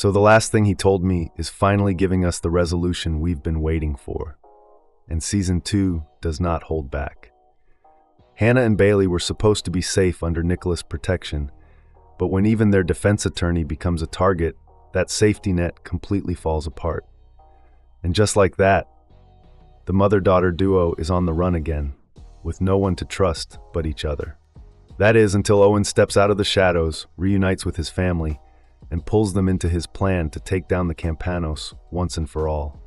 So the last thing he told me is finally giving us the resolution we've been waiting for. And Season 2 does not hold back. Hannah and Bailey were supposed to be safe under Nicholas' protection, but when even their defense attorney becomes a target, that safety net completely falls apart. And just like that, the mother-daughter duo is on the run again, with no one to trust but each other. That is until Owen steps out of the shadows, reunites with his family, and pulls them into his plan to take down the Campanos once and for all.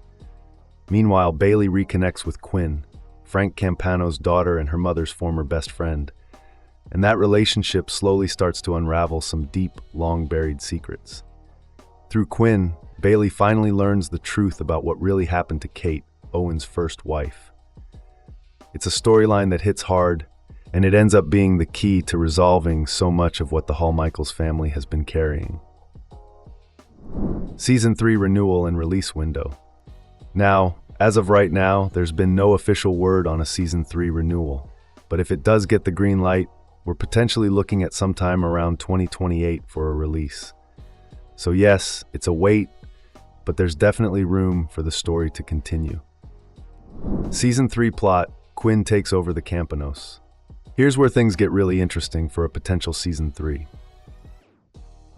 Meanwhile, Bailey reconnects with Quinn, Frank Campano's daughter and her mother's former best friend, and that relationship slowly starts to unravel some deep, long-buried secrets. Through Quinn, Bailey finally learns the truth about what really happened to Kate, Owen's first wife. It's a storyline that hits hard, and it ends up being the key to resolving so much of what the Hall Michaels family has been carrying. Season 3 renewal and release window. Now, as of right now, there's been no official word on a Season 3 renewal, but if it does get the green light, we're potentially looking at sometime around 2028 for a release. So yes, it's a wait, but there's definitely room for the story to continue. Season 3 plot, Quinn takes over the Campanos. Here's where things get really interesting for a potential Season 3.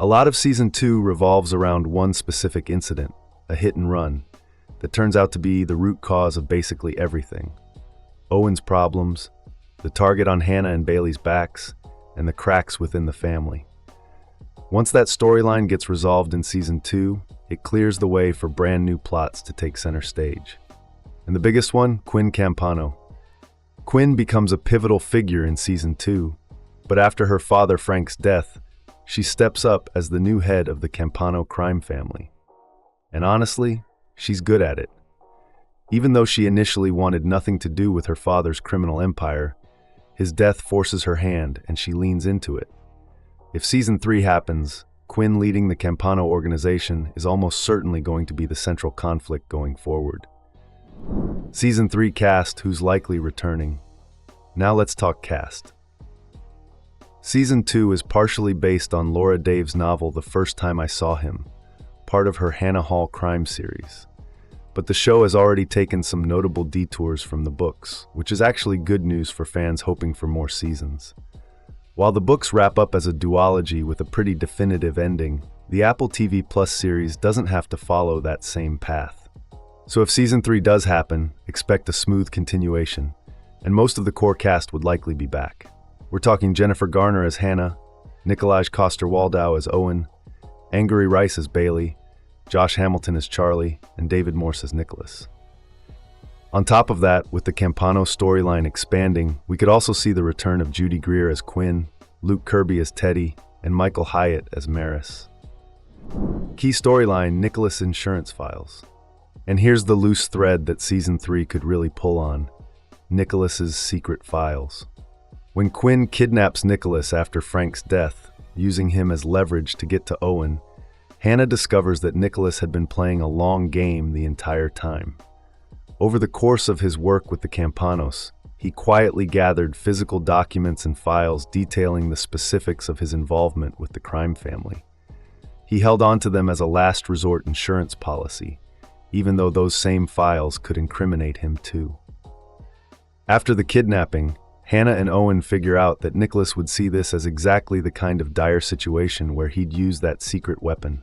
A lot of Season 2 revolves around one specific incident, a hit and run, that turns out to be the root cause of basically everything. Owen's problems, the target on Hannah and Bailey's backs, and the cracks within the family. Once that storyline gets resolved in Season 2, it clears the way for brand new plots to take center stage. And the biggest one, Quinn Campano. Quinn becomes a pivotal figure in Season 2, but after her father Frank's death, she steps up as the new head of the Campano crime family. And honestly, she's good at it. Even though she initially wanted nothing to do with her father's criminal empire, his death forces her hand and she leans into it. If Season 3 happens, Quinn leading the Campano organization is almost certainly going to be the central conflict going forward. Season 3 cast, who's likely returning. Now let's talk cast. Season 2 is partially based on Laura Dave's novel The First Time I Saw Him, part of her Hannah Hall crime series. But the show has already taken some notable detours from the books, which is actually good news for fans hoping for more seasons. While the books wrap up as a duology with a pretty definitive ending, the Apple TV Plus series doesn't have to follow that same path. So if Season 3 does happen, expect a smooth continuation, and most of the core cast would likely be back. We're talking Jennifer Garner as Hannah, Nikolaj Coster-Waldau as Owen, Angourie Rice as Bailey, Josh Hamilton as Charlie, and David Morse as Nicholas. On top of that, with the Campano storyline expanding, we could also see the return of Judy Greer as Quinn, Luke Kirby as Teddy, and Michael Hyatt as Maris. Key storyline, Nicholas' insurance files. And here's the loose thread that Season 3 could really pull on, Nicholas's secret files. When Quinn kidnaps Nicholas after Frank's death, using him as leverage to get to Owen, Hannah discovers that Nicholas had been playing a long game the entire time. Over the course of his work with the Campanos, he quietly gathered physical documents and files detailing the specifics of his involvement with the crime family. He held on to them as a last resort insurance policy, even though those same files could incriminate him too. After the kidnapping, Hannah and Owen figure out that Nicholas would see this as exactly the kind of dire situation where he'd use that secret weapon.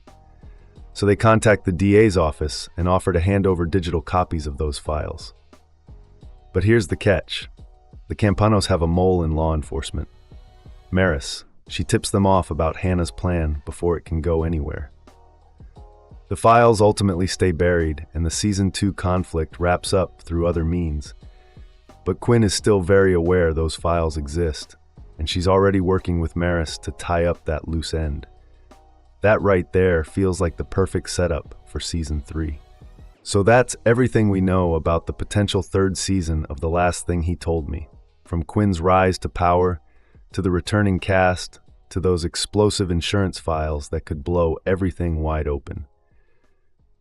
So they contact the DA's office and offer to hand over digital copies of those files. But here's the catch. The Campanos have a mole in law enforcement. Maris. She tips them off about Hannah's plan before it can go anywhere. The files ultimately stay buried, and the Season 2 conflict wraps up through other means. But Quinn is still very aware those files exist, and she's already working with Maris to tie up that loose end. That right there feels like the perfect setup for Season 3. So that's everything we know about the potential third season of The Last Thing He Told Me. From Quinn's rise to power, to the returning cast, to those explosive insurance files that could blow everything wide open.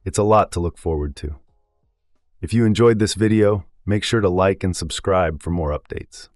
It's a lot to look forward to. If you enjoyed this video, make sure to like and subscribe for more updates.